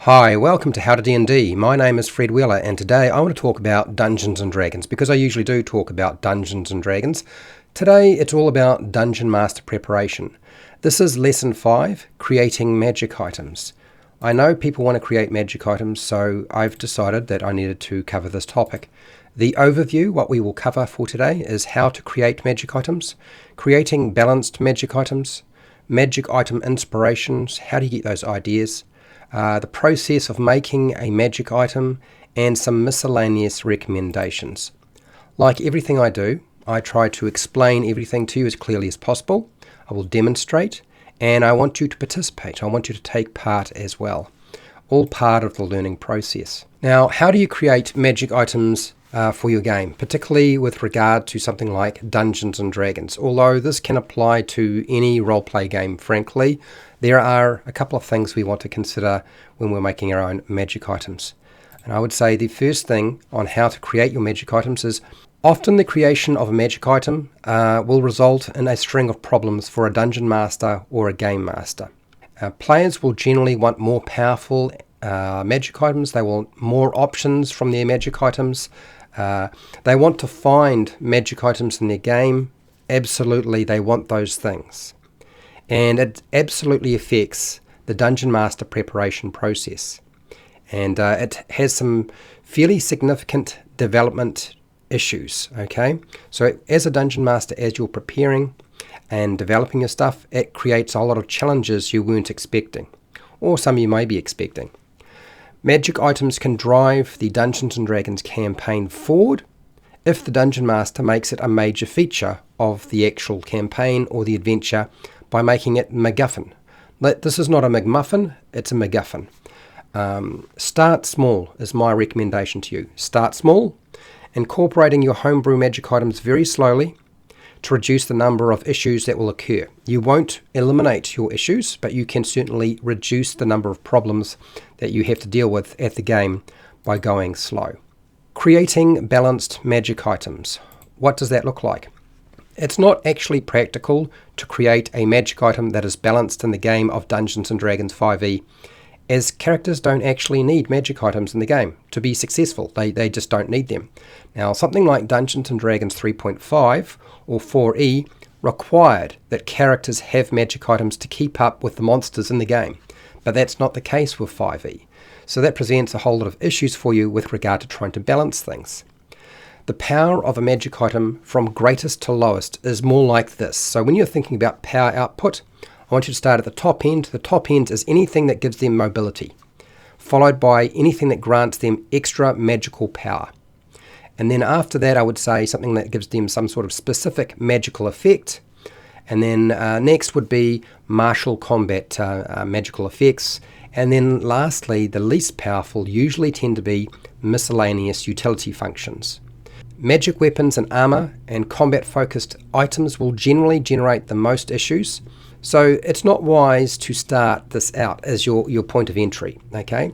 Hi, welcome to How to D&D. My name is Fred Wheeler and today I want to talk about Dungeons & Dragons because I usually do talk about Dungeons & Dragons. Today it's all about Dungeon Master preparation. This is Lesson 5, Creating Magic Items. I know people want to create magic items, so I've decided that I needed to cover this topic. The overview, what we will cover for today, is how to create magic items, creating balanced magic items, magic item inspirations, how do you get those ideas, the process of making a magic item, and some miscellaneous recommendations. Like everything I do, I try to explain everything to you as clearly as possible. I will demonstrate, and I want you to participate. I want you to take part as well. All part of the learning process. Now, how do you create magic items for your game, particularly with regard to something like Dungeons & Dragons? Although this can apply to any roleplay game, frankly, there are a couple of things we want to consider when we're making our own magic items. And I would say the first thing on how to create your magic items is often the creation of a magic item will result in a string of problems for a dungeon master or a game master. Players will generally want more powerful magic items. They want more options from their magic items. They want to find magic items in their game. Absolutely, they want those things. And it absolutely affects the Dungeon Master preparation process. And it has some fairly significant development issues, okay? So as a Dungeon Master, as you're preparing and developing your stuff, it creates a lot of challenges you weren't expecting, or some you may be expecting. Magic items can drive the Dungeons & Dragons campaign forward if the Dungeon Master makes it a major feature of the actual campaign or the adventure by making it MacGuffin. This is not a McMuffin, it's a MacGuffin. Start small is my recommendation to you. Start small, incorporating your homebrew magic items very slowly to reduce the number of issues that will occur. You won't eliminate your issues, but you can certainly reduce the number of problems that you have to deal with at the game by going slow. Creating balanced magic items. What does that look like? It's not actually practical to create a magic item that is balanced in the game of Dungeons & Dragons 5e, as characters don't actually need magic items in the game to be successful. They just don't need them. Now, something like Dungeons & Dragons 3.5 or 4e required that characters have magic items to keep up with the monsters in the game, but that's not the case with 5e. So that presents a whole lot of issues for you with regard to trying to balance things. The power of a magic item from greatest to lowest is more like this. So when you're thinking about power output, I want you to start at the top end. The top end is anything that gives them mobility, followed by anything that grants them extra magical power. And then after that, I would say something that gives them some sort of specific magical effect. And then next would be martial combat magical effects. And then lastly, the least powerful usually tend to be miscellaneous utility functions. Magic weapons and armor and combat-focused items will generally generate the most issues, so it's not wise to start this out as your point of entry, okay?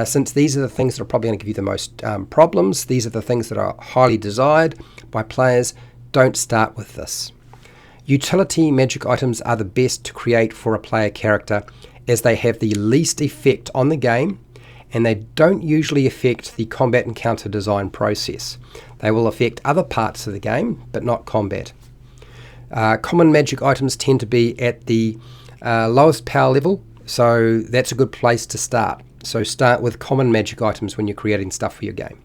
Since these are the things that are probably going to give you the most problems, these are the things that are highly desired by players, don't start with this. Utility magic items are the best to create for a player character as they have the least effect on the game, and they don't usually affect the combat encounter design process. They will affect other parts of the game, but not combat. Common magic items tend to be at the lowest power level, so that's a good place to start. So start with common magic items when you're creating stuff for your game.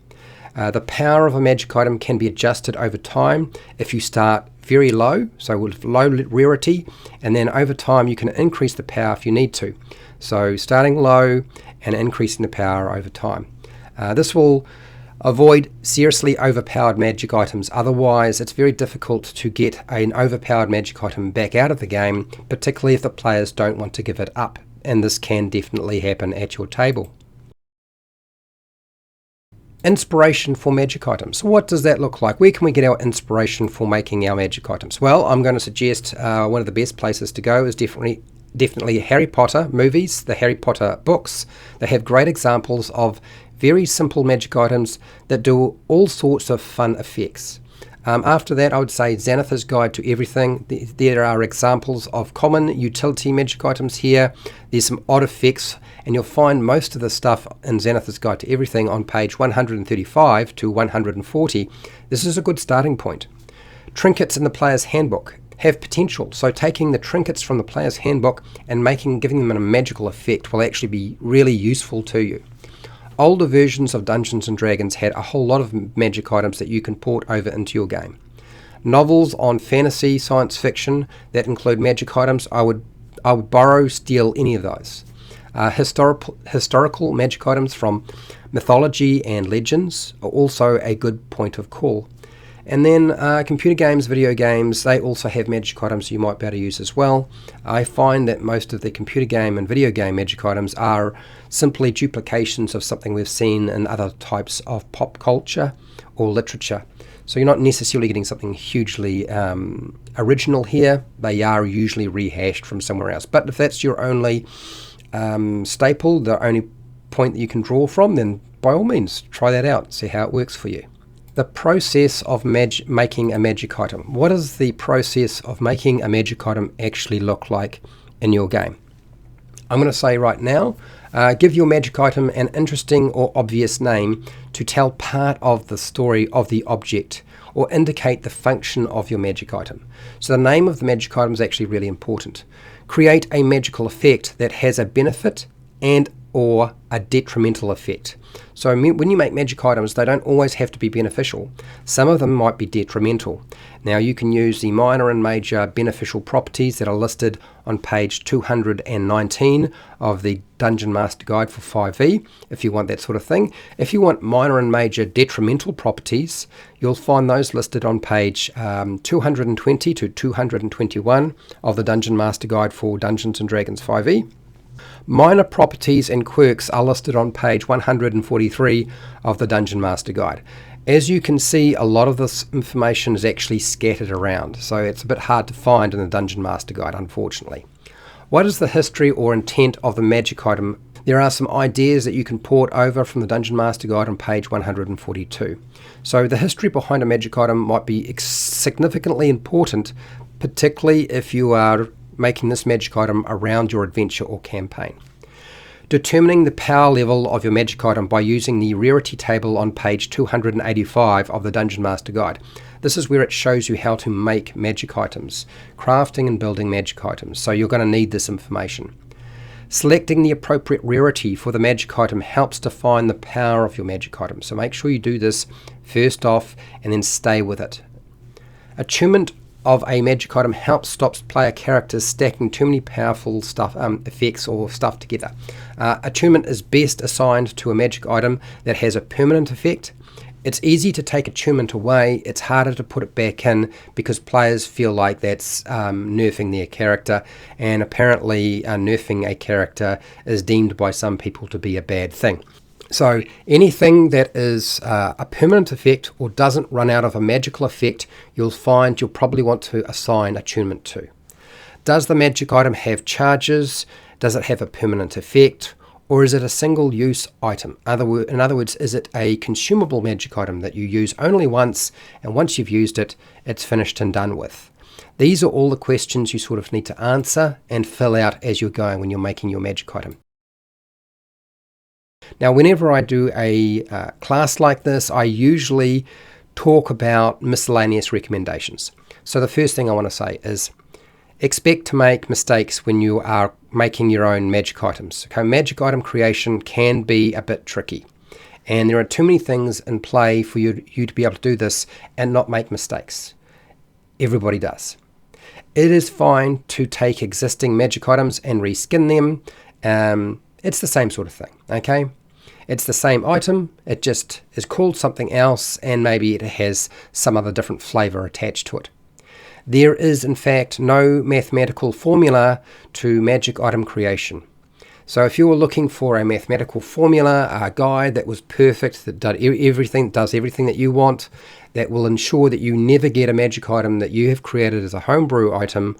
The power of a magic item can be adjusted over time if you start very low, so with low rarity, and then over time you can increase the power if you need to. So starting low and increasing the power over time. This will avoid seriously overpowered magic items. Otherwise, it's very difficult to get an overpowered magic item back out of the game, particularly if the players don't want to give it up. And this can definitely happen at your table. Inspiration for magic items. What does that look like? Where can we get our inspiration for making our magic items? Well, I'm going to suggest one of the best places to go is definitely Harry Potter movies, the Harry Potter books. They have great examples of very simple magic items that do all sorts of fun effects. After that, I would say Xanathar's Guide to Everything. There are examples of common utility magic items here. There's some odd effects, and you'll find most of the stuff in Xanathar's Guide to Everything on page 135 to 140. This is a good starting point. Trinkets in the player's handbook have potential, so taking the trinkets from the player's handbook and giving them a magical effect will actually be really useful to you. Older versions of Dungeons & Dragons had a whole lot of magic items that you can port over into your game. Novels on fantasy, science fiction that include magic items, I would borrow, steal any of those. Historical magic items from mythology and legends are also a good point of call. And then computer games, video games, they also have magic items you might be able to use as well. I find that most of the computer game and video game magic items are simply duplications of something we've seen in other types of pop culture or literature. So you're not necessarily getting something hugely original here. They are usually rehashed from somewhere else. But if that's your only staple, the only point that you can draw from, then by all means, try that out, see how it works for you. The process of making a magic item. What does the process of making a magic item actually look like in your game? I'm going to say right now, give your magic item an interesting or obvious name to tell part of the story of the object or indicate the function of your magic item. So the name of the magic item is actually really important. Create a magical effect that has a benefit and or a detrimental effect. So when you make magic items, they don't always have to be beneficial. Some of them might be detrimental. Now you can use the minor and major beneficial properties that are listed on page 219 of the Dungeon Master Guide for 5e, if you want that sort of thing. If you want minor and major detrimental properties, you'll find those listed on page 220 to 221 of the Dungeon Master Guide for Dungeons & Dragons 5e. Minor properties and quirks are listed on page 143 of the Dungeon Master Guide. As you can see, a lot of this information is actually scattered around, so it's a bit hard to find in the Dungeon Master Guide, unfortunately. What is the history or intent of the magic item? There are some ideas that you can port over from the Dungeon Master Guide on page 142. So the history behind a magic item might be significantly important, particularly if you are making this magic item around your adventure or campaign. Determining the power level of your magic item by using the rarity table on page 285 of the Dungeon Master Guide. This is where it shows you how to make magic items, crafting and building magic items, so you're going to need this information. Selecting the appropriate rarity for the magic item helps define the power of your magic item, so make sure you do this first off and then stay with it. Attunement of a magic item helps stop player characters stacking too many powerful effects or stuff together. Attunement is best assigned to a magic item that has a permanent effect. It's easy to take attunement away, it's harder to put it back in because players feel like that's nerfing their character, and apparently nerfing a character is deemed by some people to be a bad thing. So anything that is a permanent effect or doesn't run out of a magical effect, you'll find you'll probably want to assign attunement to. Does the magic item have charges? Does it have a permanent effect? Or is it a single-use item? In other words, is it a consumable magic item that you use only once, and once you've used it, it's finished and done with? These are all the questions you sort of need to answer and fill out as you're going when you're making your magic item. Now, whenever I do a class like this, I usually talk about miscellaneous recommendations. So the first thing I want to say is expect to make mistakes when you are making your own magic items. Okay, magic item creation can be a bit tricky, and there are too many things in play for you to be able to do this and not make mistakes. Everybody does. It is fine to take existing magic items and reskin them. It's the same sort of thing, okay? It's the same item, it just is called something else, and maybe it has some other different flavor attached to it. There is, in fact, no mathematical formula to magic item creation. So if you were looking for a mathematical formula, a guide that was perfect, that does everything that you want, that will ensure that you never get a magic item that you have created as a homebrew item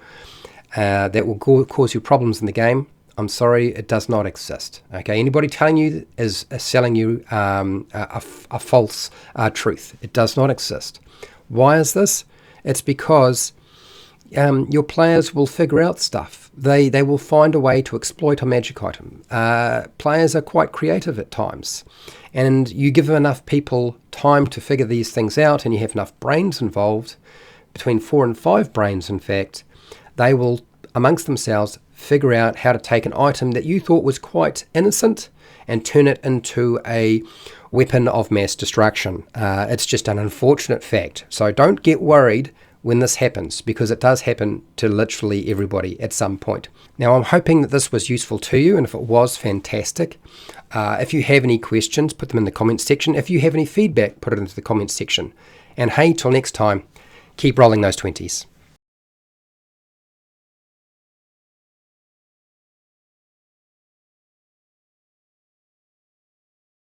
that will cause you problems in the game, I'm sorry, it does not exist. Okay, anybody telling you is selling you a false truth. It does not exist. Why is this? It's because your players will figure out stuff. They will find a way to exploit a magic item. Players are quite creative at times, and you give enough people time to figure these things out, and you have enough brains involved, between 4 and 5 brains in fact, they will amongst themselves figure out how to take an item that you thought was quite innocent and turn it into a weapon of mass destruction. It's just an unfortunate fact. So don't get worried when this happens, because it does happen to literally everybody at some point. Now, I'm hoping that this was useful to you, and if it was, fantastic. If you have any questions, put them in the comments section. If you have any feedback, put it into the comments section. And hey, till next time, keep rolling those 20s.